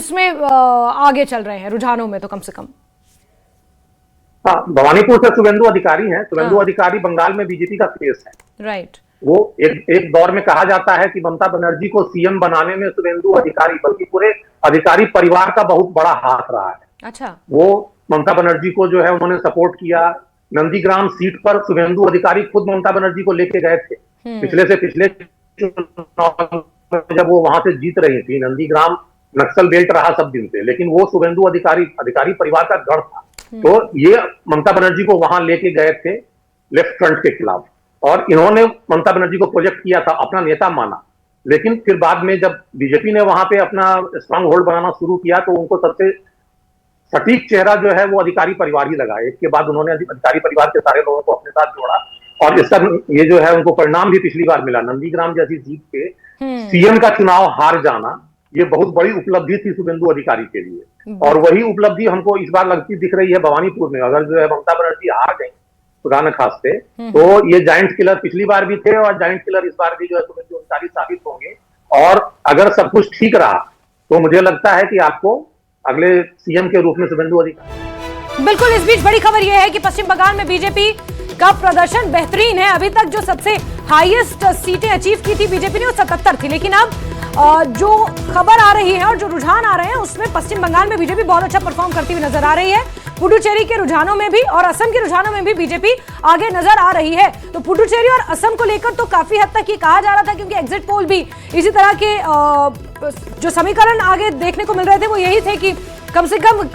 उसमें आगे चल रहे हैं रुझानों में तो कम से कम। हाँ, भवानीपुर से शुभेंदु अधिकारी हैं। शुभेंदु अधिकारी बंगाल में बीजेपी का फेस है। राइट। वो एक दौर में कहा जाता है कि ममता बनर्जी को सीएम बनाने में शुभेंदु अधिकारी बल्कि पूरे अधिकारी परिवार का बहुत बड़ा हाथ रहा है। अच्छा। वो ममता बनर्जी को जो है उन्होंने सपोर्ट किया। नंदीग्राम सीट पर शुभेंदु अधिकारी खुद ममता बनर्जी को लेके गए थे पिछले चुनाव में, जब वो वहां से जीत रही थी। नंदीग्राम नक्सल बेल्ट रहा सब दिन से, लेकिन वो शुभेंदु अधिकारी परिवार का गढ़ था। तो ये ममता बनर्जी को वहां लेके गए थे लेफ्ट फ्रंट के खिलाफ, और इन्होंने ममता बनर्जी को प्रोजेक्ट किया था, अपना नेता माना। लेकिन फिर बाद में जब बीजेपी ने वहां पे अपना स्ट्रांग होल्ड बनाना शुरू किया तो उनको सबसे सटीक चेहरा जो है वो अधिकारी परिवार ही लगा। एक के बाद उन्होंने अधिकारी परिवार के सारे लोगों को अपने साथ जोड़ा, और इसका ये जो है उनको परिणाम भी पिछली बार मिला। नंदीग्राम जैसी जीत पे सीएम का चुनाव हार जाना, ये बहुत बड़ी उपलब्धि थी शुभेंदु अधिकारी के लिए, और वही उपलब्धि हमको इस बार लगती दिख रही है भवानीपुर में। अगर जो है ममता बनर्जी हार गई खुदा न खास्ते, तो ये जायंट किलर पिछली बार भी थे और जायंट किलर इस बार भी जो है शुभेंदु अधिकारी साबित होंगे। और अगर सब कुछ ठीक रहा तो मुझे लगता है कि आपको अगले सीएम के रूप में शुभेंदु अधिकारी। बिल्कुल। इस बीच बड़ी खबर यह है कि पश्चिम बंगाल में बीजेपी का प्रदर्शन बेहतरीन है। अभी तक जो सबसे हाईएस्ट सीटें अचीव की थी बीजेपी ने वो 77 थी, लेकिन अब जो खबर आ रही है और जो रुझान आ रहे हैं उसमें पश्चिम बंगाल में बीजेपी बहुत अच्छा परफॉर्म करती हुई नजर आ रही है। पुडुचेरी के रुझानों में भी और असम के रुझानों में भी बीजेपी आगे नजर आ रही है। तो पुडुचेरी और असम को लेकर तो काफी हद तक ये कहा जा रहा था, क्योंकि एग्जिट पोल भी इसी तरह के जो समीकरण आगे देखने को मिल रहे थे वो यही थे कि कम से कम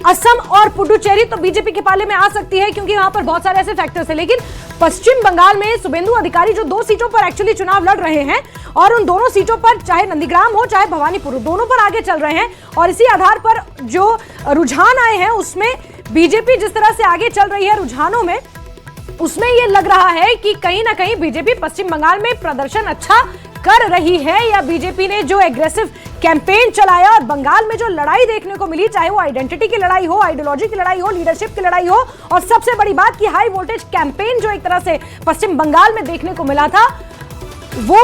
असम और पुडुचेरी तो बीजेपी के पाले में आ सकती है, क्योंकि वहां पर बहुत सारे ऐसे फैक्टर्स हैं। लेकिन पश्चिम बंगाल में शुभेंदु अधिकारी जो 2 सीटों पर एक्चुअली चुनाव लड़ रहे हैं, और उन दोनों सीटों पर चाहे नंदीग्राम हो चाहे भवानीपुर, दोनों पर आगे चल रहे हैं। और इसी आधार पर जो रुझान आए हैं उसमें बीजेपी जिस तरह से आगे चल रही है रुझानों में, उसमें यह लग रहा है कि कहीं ना कहीं बीजेपी पश्चिम बंगाल में प्रदर्शन अच्छा कर रही है, या बीजेपी ने जो एग्रेसिव कैंपेन चलाया और बंगाल में जो लड़ाई देखने को मिली, चाहे वो आइडेंटिटी की लड़ाई हो, आइडियोलॉजी की लड़ाई हो, लीडरशिप की लड़ाई हो, और सबसे बड़ी बात कि हाई वोल्टेज कैंपेन जो एक तरह से पश्चिम बंगाल में देखने को मिला था, वो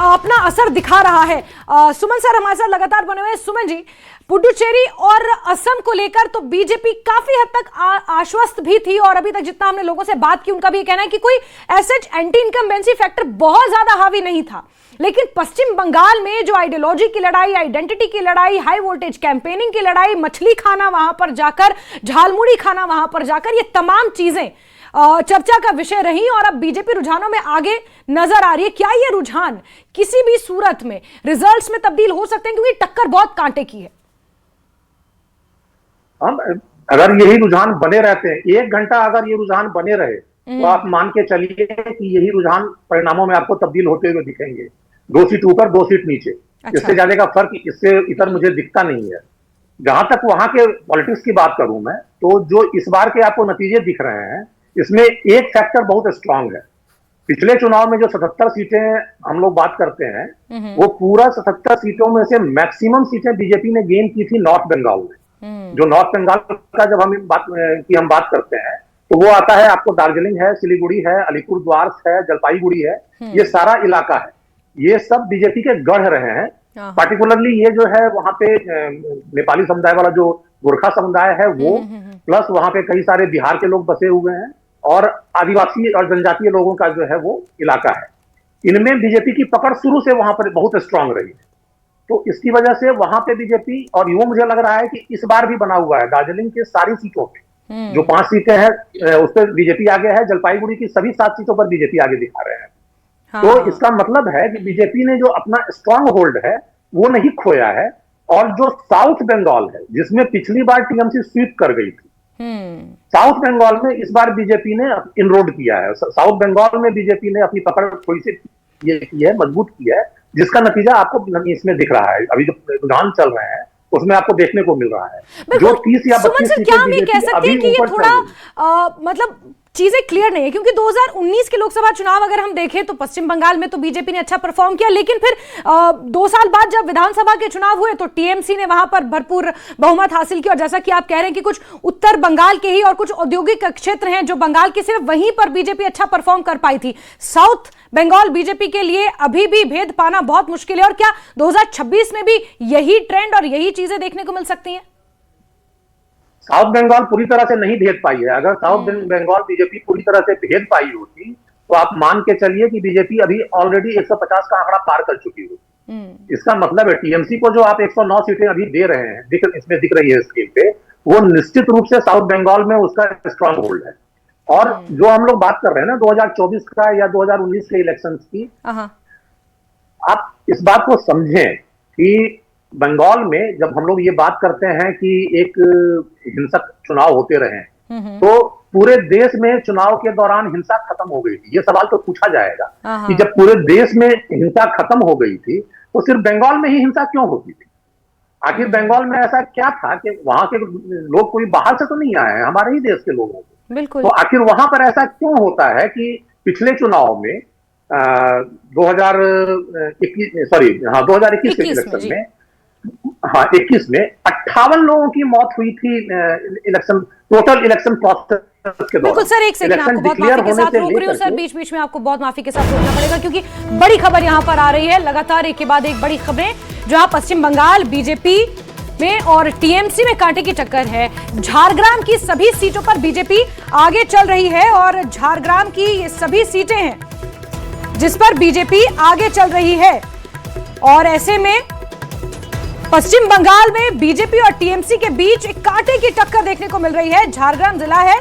अपना असर दिखा रहा है। सुमन सर हमारे साथ लगातार बने हुए हैं। सुमन जी, पुडुचेरी और असम को लेकर तो बीजेपी काफी हद तक आश्वस्त भी थी, और अभी तक जितना हमने लोगों से बात की उनका भी कहना है कि कोई ऐसे एंटी इनकम्बेंसी फैक्टर बहुत ज्यादा हावी नहीं था। लेकिन पश्चिम बंगाल में जो आइडियोलॉजी की लड़ाई, आइडेंटिटी की लड़ाई, हाई वोल्टेज कैंपेनिंग की लड़ाई, मछली खाना वहां पर जाकर, झालमुड़ी खाना वहां पर जाकर, ये तमाम चीजें चर्चा का विषय रही, और अब बीजेपी रुझानों में आगे नजर आ रही है। क्या ये रुझान किसी भी सूरत में रिजल्ट्स में तब्दील हो सकते हैं, क्योंकि टक्कर बहुत कांटे की है? अगर यही रुझान बने रहते हैं, 1 घंटा अगर ये रुझान बने रहे तो आप मान के चलिए कि यही रुझान परिणामों में आपको तब्दील होते हुए दिखेंगे। 2 सीट ऊपर 2 सीट नीचे। अच्छा। इससे ज्यादा का फर्क इससे इतर मुझे दिखता नहीं है। जहां तक वहां के पॉलिटिक्स की बात करूं मैं, तो जो इस बार के आपको नतीजे दिख रहे हैं, इसमें एक फैक्टर बहुत स्ट्रांग है। पिछले चुनाव में जो 77 सीटें हम लोग बात करते हैं, वो पूरा 77 सीटों में से मैक्सिमम सीटें बीजेपी ने गेन की थी नॉर्थ बंगाल में। जो नॉर्थ बंगाल का जब हम बात करते हैं, तो वो आता है आपको दार्जिलिंग है, सिलीगुड़ी है, अलीपुरद्वार है, जलपाईगुड़ी है, ये सारा इलाका है। ये सब बीजेपी के गढ़ रहे हैं। पार्टिकुलरली ये जो है वहां पे नेपाली समुदाय वाला जो गोरखा समुदाय है वो, प्लस वहां पे कई सारे बिहार के लोग बसे हुए हैं, और आदिवासी और जनजातीय लोगों का जो है वो इलाका है। इनमें बीजेपी की पकड़ शुरू से वहां पर बहुत स्ट्रांग रही है। तो इसकी वजह से वहां पे बीजेपी, और यूं मुझे लग रहा है कि इस बार भी बना हुआ है दार्जिलिंग के सारी सीटों पे जो 5 सीटें हैं उस पर बीजेपी आगे है। जलपाईगुड़ी की सभी 7 सीटों पर बीजेपी आगे दिखा रहे हैं। हाँ। तो इसका मतलब है कि बीजेपी ने जो अपना स्ट्रांग होल्ड है वो नहीं खोया है। और जो साउथ बंगाल है, जिसमें पिछली बार टीएमसी स्वीप कर गई थी, साउथ बंगाल में इस बार बीजेपी ने इनरोड किया है। साउथ बंगाल में बीजेपी ने अपनी पकड़ थोड़ी सी ये की है, मजबूत की है, जिसका नतीजा आपको इसमें दिख रहा है। अभी जो रुझान चल रहे हैं उसमें आपको देखने को मिल रहा है। जो 30 या 32 क्या हम ये कह सकते हैं कि ये थोड़ा मतलब चीजें क्लियर नहीं है, क्योंकि 2019 के लोकसभा चुनाव अगर हम देखें तो पश्चिम बंगाल में तो बीजेपी ने अच्छा परफॉर्म किया, लेकिन फिर 2 साल बाद जब विधानसभा के चुनाव हुए तो टीएमसी ने वहां पर भरपूर बहुमत हासिल किया। और जैसा कि आप कह रहे हैं कि कुछ उत्तर बंगाल के ही और कुछ औद्योगिक क्षेत्र हैं जो बंगाल के, सिर्फ वहीं पर बीजेपी अच्छा परफॉर्म कर पाई थी। साउथ बंगाल बीजेपी के लिए अभी भी भेद पाना बहुत मुश्किल है। और क्या 2026 में भी यही ट्रेंड और यही चीजें देखने को मिल सकती हैं? साउथ बंगाल पूरी तरह से नहीं भेद पाई है। अगर साउथ बंगाल बीजेपी पूरी तरह से भेद पाई होती तो आप मान के चलिए कि बीजेपी अभी ऑलरेडी 150 का आंकड़ा पार कर चुकी होती। इसका मतलब है टीएमसी को जो आप 109 सीटें अभी दे रहे हैं, इसमें दिख रही है स्क्रीन पे, वो निश्चित रूप से साउथ बंगाल में उसका स्ट्रांग होल्ड है। और जो हम लोग बात कर रहे हैं ना 2024 का या 2019 के इलेक्शंस की, आप इस बात को समझें कि बंगाल में जब हम लोग ये बात करते हैं कि एक हिंसक चुनाव होते रहे, तो पूरे देश में चुनाव के दौरान हिंसा खत्म हो गई थी। ये सवाल तो पूछा जाएगा कि जब पूरे देश में हिंसा खत्म हो गई थी तो सिर्फ बंगाल में ही हिंसा क्यों होती थी? आखिर बंगाल में ऐसा क्या था कि वहां के लोग कोई बाहर से तो नहीं आए हैं, हमारे ही देश के लोग हैं। बिल्कुल। तो आखिर वहां पर ऐसा क्यों होता है कि पिछले चुनाव में 2021 के इलेक्शन में 21 में 58 लोगों की मौत हुई थी इलेक्शन, टोटल इलेक्शन प्रोसेस के दौरान। बिल्कुल सर, एक सेकंड आपको बहुत माफी के साथ रोक रही हूँ सर, बीच बीच में आपको बहुत माफी के साथ रोकना पड़ेगा क्योंकि बड़ी खबर यहाँ पर आ रही है लगातार, एक के बाद एक बड़ी खबरें, जहां पश्चिम बंगाल बीजेपी में और टीएमसी में कांटे की टक्कर है। झारग्राम की सभी सीटों पर बीजेपी आगे चल रही है और झारग्राम की ये सभी सीटें हैं जिस पर बीजेपी आगे चल रही है। और ऐसे में पश्चिम बंगाल में बीजेपी और टीएमसी के बीच एक कांटे की टक्कर देखने को मिल रही है। झारग्राम जिला है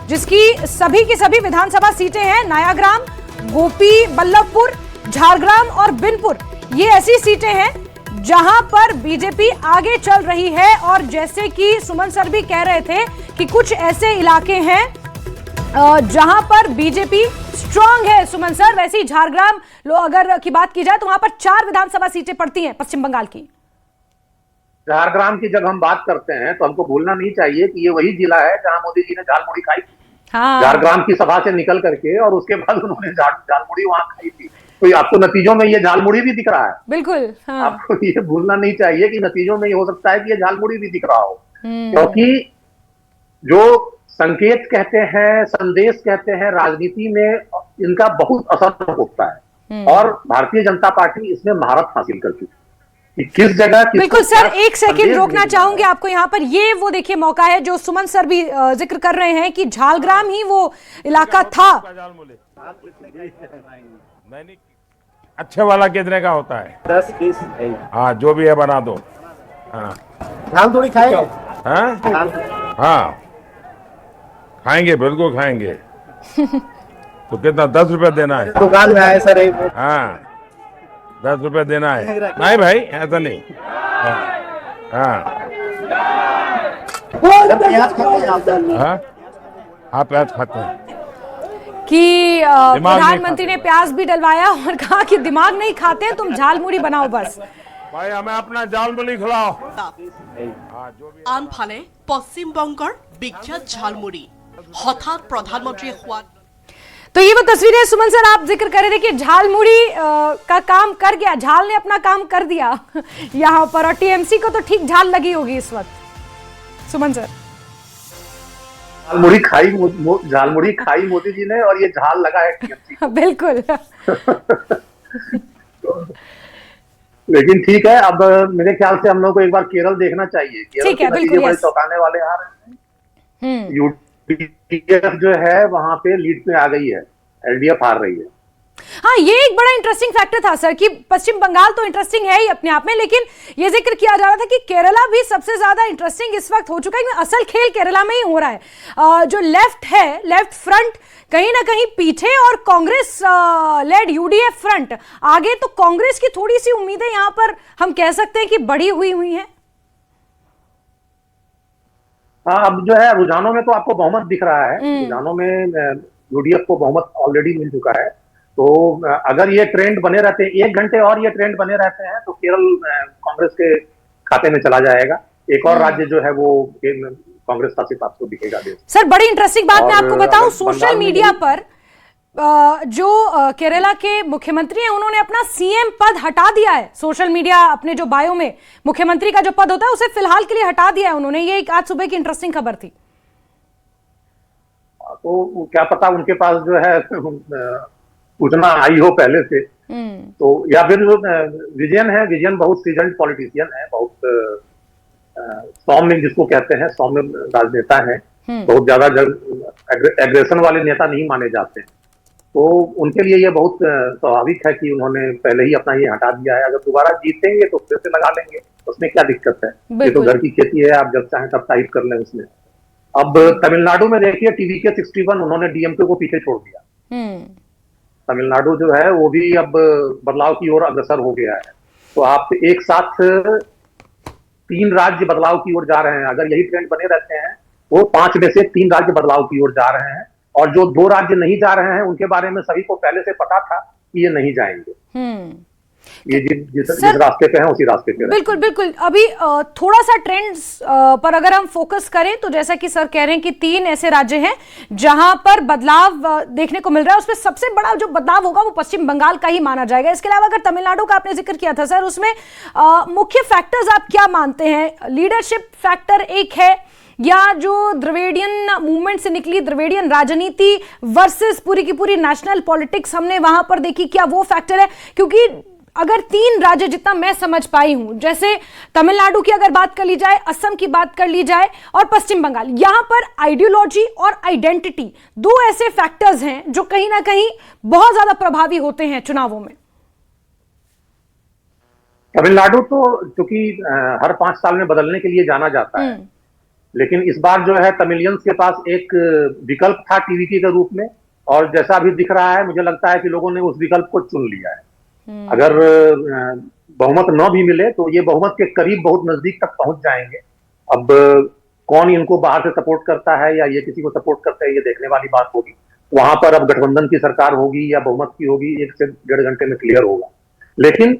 जिसकी सभी की सभी विधानसभा सीटें हैं, नयाग्राम, गोपी बल्लभपुर, झारग्राम और बिनपुर, ये ऐसी सीटें हैं जहां पर बीजेपी आगे चल रही है। और जैसे कि सुमन सर भी कह रहे थे कि कुछ ऐसे इलाके हैं जहां पर बीजेपी स्ट्रांग है सुमन सर, वैसे ही झारग्राम अगर की बात की जाए तो वहां पर 4 विधानसभा सीटें पड़ती हैं पश्चिम बंगाल की। झारग्राम की जब हम बात करते हैं तो हमको भूलना नहीं चाहिए कि ये वही जिला है जहां मोदी जी ने झालमुड़ी खाई थी। झारग्राम की सभा से निकल करके और उसके बाद उन्होंने झालमुड़ी वहां खाई थी। तो आपको नतीजों में ये झालमुड़ी भी दिख रहा है। बिल्कुल। आपको ये भूलना नहीं चाहिए कि नतीजों में ये हो सकता है कि ये झालमुड़ी भी दिख रहा हो, क्योंकि जो संकेत कहते हैं, संदेश कहते हैं, राजनीति में इनका बहुत असर होता है और भारतीय जनता पार्टी इसमें महारत हासिल कर चुकी है। किस जगह बिल्कुल सर, एक सेकंड रोकना चाहूंगे आपको यहाँ पर। ये वो देखिए मौका है जो सुमन सर भी जिक्र कर रहे हैं कि झारग्राम ही वो इलाका था। अच्छे वाला कितने का होता है? 10-20। हाँ जो भी है बना दो। हाँ धान थोड़ी खाएंगे? हाँ खाएंगे, बिल्कुल खाएंगे। तो कितना 10 रुपए देना है? दुकान में आए सर। हाँ 10 रुपए देना है। नहीं भाई ऐसा नहीं। हाँ प्याज खाते हैं कि प्रधानमंत्री ने प्याज भी डलवाया और कहा कि दिमाग नहीं खाते हैं, तुम झालमुड़ी बनाओ बस। भाई हमें अपना झालमुड़ी खिलाओ। आनफाले पश्चिमबंगर विख्यात झालमुड़ी हठात प्रधानमंत्री हुआ। तो ये वो तस्वीरें सुमन सर आप जिक्र कर रहे थे कि झालमुड़ी का काम कर गया, झाल ने अपना काम कर दिया यहाँ पर, और टीएमसी को तो ठीक झाल लगी होगी इस वक्त। सुमन सर झालमुड़ी खाई मोदी जी ने और ये झाल लगा है टीएमसी को। बिल्कुल। लेकिन ठीक है, अब मेरे ख्याल से हम लोग को एक बार केरल देखना चाहिए। ठीक है, बिल्कुल बड़े चौंकाने वाले आ रहे हैं। यूडीएफ जो है वहां पे लीड पे आ गई है, एलडीएफ हार रही है। हाँ, ये एक बड़ा इंटरेस्टिंग फैक्टर था सर कि पश्चिम बंगाल तो इंटरेस्टिंग है ही अपने आप में, लेकिन ये जिक्र किया जा रहा था कि केरला भी सबसे ज्यादा इंटरेस्टिंग इस वक्त हो चुका है। असल खेल केरला में ही हो रहा है। जो लेफ्ट है, लेफ्ट फ्रंट कहीं ना कहीं पीछे और कांग्रेस लेड यूडीएफ फ्रंट आगे, तो कांग्रेस की थोड़ी सी उम्मीदें यहां पर हम कह सकते हैं कि बढ़ी हुई हैं। हाँ, अब जो है रुझानों में तो आपको बहुमत दिख रहा है। रुझानों में यूडीएफ को बहुमत ऑलरेडी मिल चुका है। तो अगर ये ट्रेंड बने रहते हैं, 1 घंटे और ये ट्रेंड बने रहते हैं, तो केरल कांग्रेस के खाते में चला जाएगा। एक और राज्य जो है वो कांग्रेस शासित आपको दिखेगा देश। सर बड़ी इंटरेस्टिंग बात मैं आपको बताऊं, अगर सोशल बंगाल में मीडिया पर जो केरला के मुख्यमंत्री हैं उन्होंने अपना सीएम पद हटा दिया है। सोशल मीडिया अपने जो बायो में मुख्यमंत्री का जो पद होता है उसे फिलहाल के लिए हटा दिया है उन्होंने। ये एक आज सुबह की इंटरेस्टिंग खबर थी। तो क्या पता उनके पास जो है सूचना आई हो पहले से, तो या फिर विजयन है, विजयन बहुत सीजन्ड पॉलिटिशियन है, बहुत सौम्य जिसको कहते हैं, सौम्य राजनेता है, बहुत ज्यादा एग्रेशन वाले नेता नहीं माने जाते हैं। तो उनके लिए ये बहुत स्वाभाविक है कि उन्होंने पहले ही अपना ये हटा दिया है। अगर दोबारा जीतेंगे तो फिर से लगा लेंगे, उसमें क्या दिक्कत है। ये तो घर की खेती है, आप जब चाहें तब टाइप कर लें उसमें। अब तमिलनाडु में देखिए TVK 61 उन्होंने DMK को पीछे छोड़ दिया। तमिलनाडु जो है वो भी अब बदलाव की ओर अग्रसर हो गया है। तो आप एक साथ 3 राज्य बदलाव की ओर जा रहे हैं। अगर यही ट्रेंड बने रहते हैं वो 5 में से 3 राज्य बदलाव की ओर जा रहे हैं, और जो 2 राज्य नहीं जा रहे हैं उनके बारे में सभी को पहले से पता था कि ये नहीं जाएंगे। ये जिस रास्ते पे हैं उसी रास्ते पे। बिल्कुल बिल्कुल। अभी थोड़ा सा ट्रेंड्स पर अगर हम फोकस करें तो जैसा कि सर कह रहे हैं कि 3 ऐसे राज्य हैं जहां पर बदलाव देखने को मिल रहा है। उसमें सबसे बड़ा जो बदलाव होगा वो पश्चिम बंगाल का ही माना जाएगा। इसके अलावा अगर तमिलनाडु का आपने जिक्र किया था सर, उसमें मुख्य फैक्टर्स आप क्या मानते हैं? लीडरशिप फैक्टर एक है, या जो द्रविडियन मूवमेंट से निकली द्रविडियन राजनीति वर्सेस पूरी की पूरी नेशनल पॉलिटिक्स हमने वहां पर देखी, क्या वो फैक्टर है? क्योंकि अगर 3 राज्य जितना मैं समझ पाई हूं, जैसे तमिलनाडु की अगर बात कर ली जाए, असम की बात कर ली जाए और पश्चिम बंगाल, यहां पर आइडियोलॉजी और आइडेंटिटी 2 ऐसे फैक्टर्स हैं जो कहीं ना कहीं बहुत ज्यादा प्रभावी होते हैं चुनावों में। तमिलनाडु तो चूंकि हर 5 साल में बदलने के लिए जाना जाता है, लेकिन इस बार जो है तमिलियंस के पास एक विकल्प था TVK के रूप में, और जैसा अभी दिख रहा है मुझे लगता है कि लोगों ने उस विकल्प को चुन लिया है। अगर बहुमत न भी मिले तो ये बहुमत के करीब बहुत नजदीक तक पहुंच जाएंगे। अब कौन इनको बाहर से सपोर्ट करता है या ये किसी को सपोर्ट करता है, ये देखने वाली बात होगी। वहां पर अब गठबंधन की सरकार होगी या बहुमत की होगी, 1 से 1.5 घंटे में क्लियर होगा। लेकिन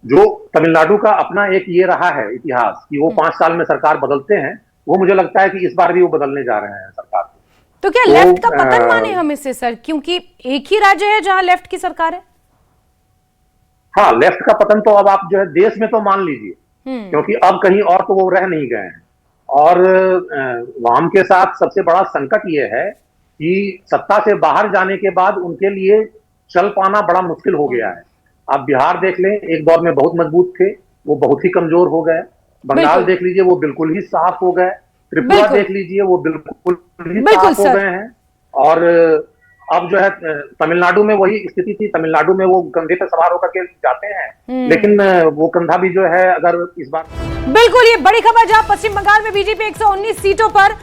जो तमिलनाडु का अपना एक ये रहा है इतिहास कि वो 5 साल में सरकार बदलते हैं, वो मुझे लगता है कि इस बार भी वो बदलने जा रहे हैं सरकार को। तो क्या लेफ्ट का पतन माने हम इससे सर, क्योंकि एक ही राज्य है जहां लेफ्ट की सरकार है? हाँ, लेफ्ट का पतन तो अब आप जो है देश में तो मान लीजिए, क्योंकि अब कहीं और तो वो रह नहीं गए हैं। और वाम के साथ सबसे बड़ा संकट ये है कि सत्ता से बाहर जाने के बाद उनके लिए चल पाना बड़ा मुश्किल हो गया है। आप बिहार देख लें, एक दौर में बहुत मजबूत थे, वो बहुत ही कमजोर हो गए। बंगाल देख लीजिए, वो बिल्कुल ही साफ हो गए। त्रिपुरा देख लीजिए, वो बिल्कुल ही साफ हो गए हैं। और अब जो है तमिलनाडु में वही स्थिति थी। तमिलनाडु में वो कंधे पे सवार होकर के जाते हैं, लेकिन वो कंधा भी जो है अगर इस बार बिल्कुल। ये बड़ी खबर, जहां पश्चिम बंगाल में बीजेपी 119 सीटों पर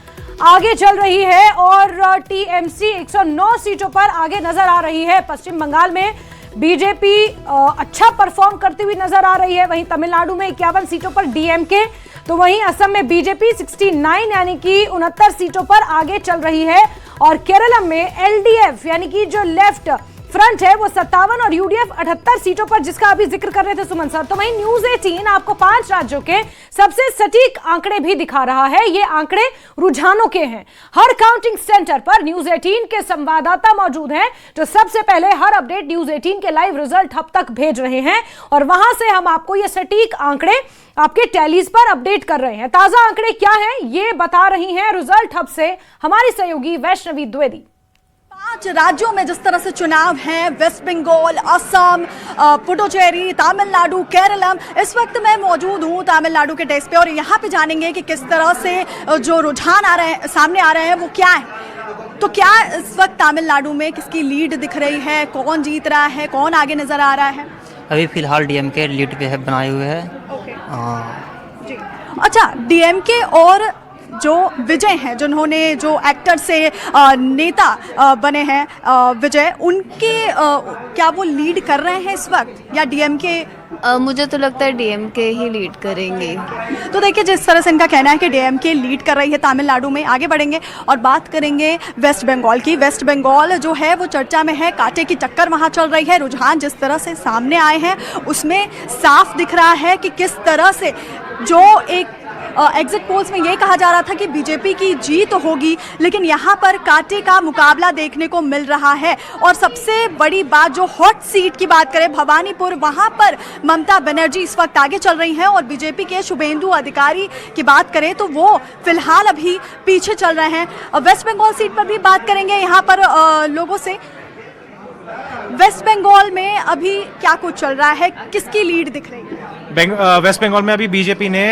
आगे चल रही है और TMC 109 सीटों पर आगे नजर आ रही है। पश्चिम बंगाल में बीजेपी अच्छा परफॉर्म करती हुई नजर आ रही है। वहीं तमिलनाडु में 51 सीटों पर DMK, तो वहीं असम में बीजेपी 69 यानी कि 69 सीटों पर आगे चल रही है। और केरल में LDF यानी कि जो लेफ्ट फ्रंट है वो 57 और UDF 78 सीटों पर, जिसका अभी जिक्र कर रहे थे सुमन सर। तो वहीं न्यूज 18 आपको 5 राज्यों के सबसे सटीक आंकड़े भी दिखा रहा है। ये आंकड़े रुझानों के हैं। हर काउंटिंग सेंटर पर न्यूज 18 के संवाददाता मौजूद हैं जो सबसे पहले हर अपडेट न्यूज 18 के लाइव रिजल्ट हब तक भेज रहे हैं, और वहां से हम आपको ये सटीक आंकड़े आपके टैलीज पर अपडेट कर रहे हैं। ताजा आंकड़े क्या हैं ये बता रही हैं रिजल्ट हब से हमारी सहयोगी वैष्णवी द्विवेदी। 5 राज्यों में जिस तरह से चुनाव हैं, वेस्ट बंगाल, असम, पुडुचेरी, तमिलनाडु, केरलम, इस वक्त मैं मौजूद हूं तमिलनाडु के डेस्क पे और यहां पे जानेंगे कि किस तरह से जो रुझान आ रहे हैं, सामने आ रहे हैं, वो क्या है। तो क्या इस वक्त तमिलनाडु में किसकी लीड दिख रही है, कौन जीत रहा है, कौन आगे नजर आ रहा है? अभी फिलहाल DMK लीड पे है, बनाए हुए है। जी। अच्छा, DMK और जो विजय हैं, जिन्होंने जो एक्टर से नेता बने हैं विजय, उनके क्या वो लीड कर रहे हैं इस वक्त, या DMK मुझे तो लगता है डीएमके ही लीड करेंगे। तो देखिए, जिस तरह से इनका कहना है कि डीएमके लीड कर रही है तमिलनाडु में, आगे बढ़ेंगे और बात करेंगे वेस्ट बंगाल की। वेस्ट बंगाल जो है वो चर्चा में है, कांटे की टक्कर वहां चल रही है। रुझान जिस तरह से सामने आए हैं उसमें साफ दिख रहा है कि किस तरह से जो एक एग्जिट पोल्स में ये कहा जा रहा था कि बीजेपी की जीत होगी, लेकिन यहाँ पर कांटे का मुकाबला देखने को मिल रहा है। और सबसे बड़ी बात, जो हॉट सीट की बात करें भवानीपुर, वहाँ पर ममता बनर्जी इस वक्त आगे चल रही हैं और बीजेपी के शुभेंदु अधिकारी की बात करें तो वो फिलहाल अभी पीछे चल रहे हैं। वेस्ट बंगाल सीट पर भी बात करेंगे यहाँ पर लोगों से। वेस्ट बंगाल में अभी क्या कुछ चल रहा है, किसकी लीड दिख रही है? वेस्ट बंगाल में अभी बीजेपी ने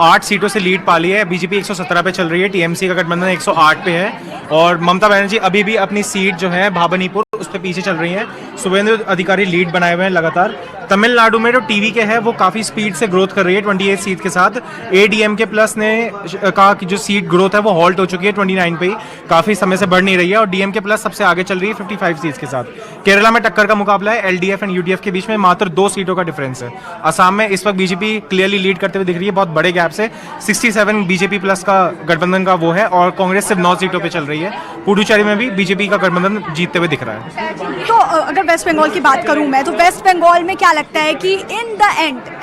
8 सीटों से लीड पा ली है। बीजेपी 117 पे चल रही है, टीएमसी का गठबंधन 108 पे है और ममता बनर्जी अभी भी अपनी सीट जो है भाबनीपुर उस पे पीछे चल रही है। शुभेंदु अधिकारी लीड बनाए हुए हैं लगातार। तमिलनाडु में जो टीवी के है वो काफ़ी स्पीड से ग्रोथ कर रही है 28 सीट के साथ। एडीएमके प्लस ने कहा कि जो सीट ग्रोथ है वो हॉल्ट हो चुकी है 29 पे ही, काफ़ी समय से बढ़ नहीं रही है और डीएमके प्लस सबसे आगे चल रही है 55 सीट्स के साथ। केरला में टक्कर का मुकाबला है, एलडीएफ एंड यूडीएफ के बीच में मात्र 2 सीटों का डिफरेंस है। असम में इस वक्त बीजेपी क्लियरली लीड करते हुए दिख रही है बहुत बड़े गैप से, 67 बीजेपी प्लस का गठबंधन का वो है और कांग्रेस सिर्फ 9 सीटों पर चल रही है। पुडुचेरी में भी बीजेपी का गठबंधन जीतते हुए दिख रहा है। तो अगर वेस्ट बंगाल की बात करूं मैं, तो वेस्ट बंगाल में क्या लगता है कि in the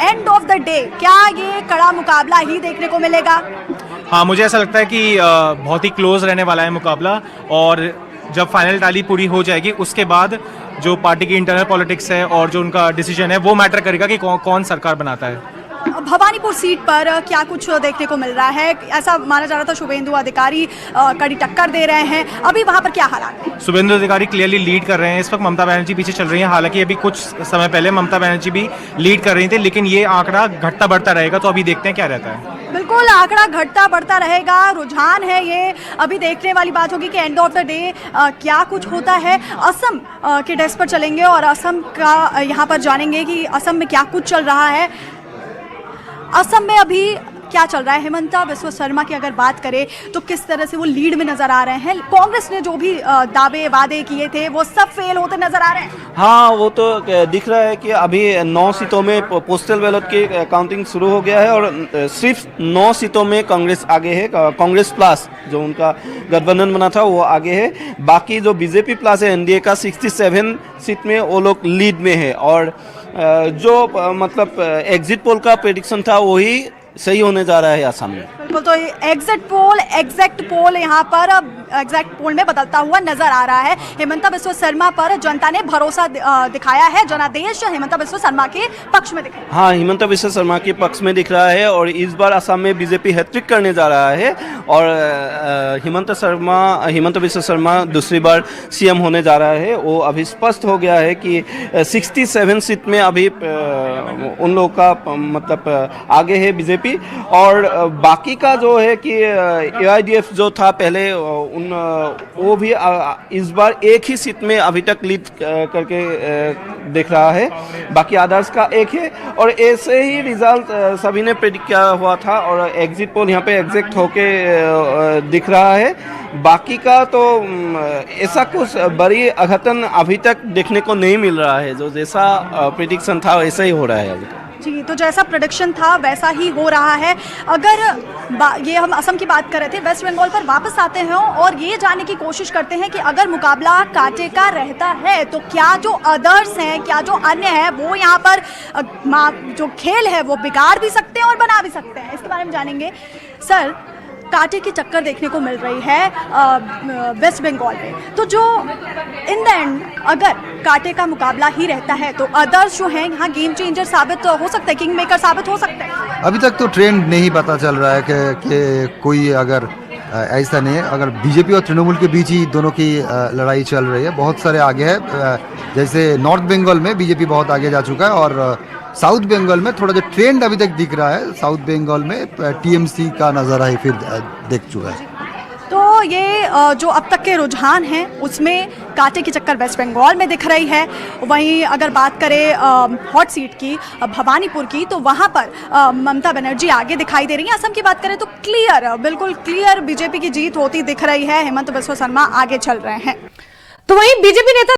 end of the day क्या ये कड़ा मुकाबला ही देखने को मिलेगा? हाँ, मुझे ऐसा लगता है कि बहुत ही क्लोज रहने वाला है मुकाबला और जब फाइनल टैली पूरी हो जाएगी उसके बाद जो पार्टी की इंटरनल पॉलिटिक्स है और जो उनका डिसीजन है वो मैटर करेगा कि कौन सरकार बनाता है। भवानीपुर सीट पर क्या कुछ देखने को मिल रहा है? ऐसा माना जा रहा था शुभेंदु अधिकारी कड़ी टक्कर दे रहे हैं, अभी वहां पर क्या हालात है? शुभेंदु अधिकारी क्लियरली लीड कर रहे हैं इस वक्त, ममता बनर्जी पीछे चल रही हैं। हालांकि अभी कुछ समय पहले ममता बनर्जी भी लीड कर रही थी, लेकिन ये आंकड़ा घटता बढ़ता रहेगा, तो अभी देखते हैं क्या रहता है। बिल्कुल, आंकड़ा घटता बढ़ता रहेगा, रुझान है ये, अभी देखने वाली बात होगी कि एंड ऑफ द डे क्या कुछ होता है। असम के डेस्क पर चलेंगे और असम का यहाँ पर जानेंगे कि असम में क्या कुछ चल रहा है। असम में अभी क्या चल रहा है? हिमंता बिस्वा शर्मा की अगर बात करें तो किस तरह से वो लीड में नजर आ रहे हैं। कांग्रेस ने जो भी दावे वादे किए थे वो सब फेल होते नजर आ रहे हैं। हाँ, वो तो दिख रहा है कि अभी 9 सीटों में पोस्टल बैलेट की काउंटिंग शुरू हो गया है और सिर्फ 9 सीटों में कांग्रेस आगे है। कांग्रेस प्लस जो उनका गठबंधन बना था वो आगे है। बाकी जो बीजेपी प्लस है एनडीए का 67 सीट में वो लोग लीड में है और जो मतलब एग्जिट पोल का प्रेडिक्शन था वही सही होने जा रहा है असम में। बिल्कुल, तो एग्जैक्ट पोल यहाँ पर एग्जैक्ट पोल में बदलता हुआ नजर आ रहा है। हिमंता बिस्वा शर्मा पर जनता ने भरोसा दिखाया है, जनादेश हिमंता बिस्वा शर्मा के पक्ष में दिख रहा है। हाँ, हिमंता बिस्वा शर्मा के पक्ष में दिख रहा है और इस बार असम में बीजेपी हैट्रिक करने जा रहा है और हिमंता बिस्वा शर्मा दूसरी बार सीएम होने जा रहा है। वो अभी स्पष्ट हो गया है कि 67 सीट में अभी उन लोगों का मतलब आगे है बीजेपी और बाकी का जो है कि एआईडीएफ जो था पहले वो भी इस बार एक ही सीट में अभी तक लीड करके दिख रहा है, बाकी अदर्स का एक है और ऐसे ही रिजल्ट सभी ने प्रेडिक्ट किया हुआ था और एग्जिट पोल यहाँ पे एग्जैक्ट होके दिख रहा है। बाकी का तो ऐसा कुछ बड़ी अघटन अभी तक देखने को नहीं मिल रहा है, जो जैसा प्रेडिक्शन था वैसा ही हो रहा है अभी तक। जी, तो जैसा प्रेडिक्शन था वैसा ही हो रहा है। अगर ये हम असम की बात कर रहे थे, वेस्ट बंगाल पर वापस आते हैं और ये जानने की कोशिश करते हैं कि अगर मुकाबला कांटे का रहता है तो क्या जो अदर्स हैं, क्या जो अन्य हैं वो यहाँ पर जो खेल है वो बिगाड़ भी सकते हैं और बना भी सकते हैं, इसके बारे में जानेंगे। सर, कांटे की टक्कर देखने को मिल रही है वेस्ट बंगाल में, तो जो इन द एंड अगर कांटे का मुकाबला ही रहता है तो अदर्स जो हैं यहाँ गेम चेंजर साबित हो सकते हैं, किंग मेकर साबित हो सकते हैं। अभी तक तो ट्रेंड नहीं पता चल रहा है कि कोई अगर ऐसा नहीं है। अगर बीजेपी और तृणमूल के बीच ही दोनों की लड़ाई चल रही है, बहुत सारे आगे है। जैसे नॉर्थ बंगाल में बीजेपी बहुत आगे जा चुका है और साउथ बंगाल में थोड़ा जो ट्रेंड अभी तक दिख रहा है, साउथ बंगाल में टीएमसी का नज़ारा ही फिर देख चुका है। तो ये जो अब तक के रुझान हैं उसमें कांटे की चक्कर वेस्ट बंगाल में दिख रही है। वहीं अगर बात करें हॉट सीट की भवानीपुर की, तो वहाँ पर ममता बनर्जी आगे दिखाई दे रही है। असम की बात करें तो बिल्कुल क्लियर बीजेपी की जीत होती दिख रही है, हिमंता बिस्वा शर्मा आगे चल रहे हैं। तो वहीं बीजेपी नेता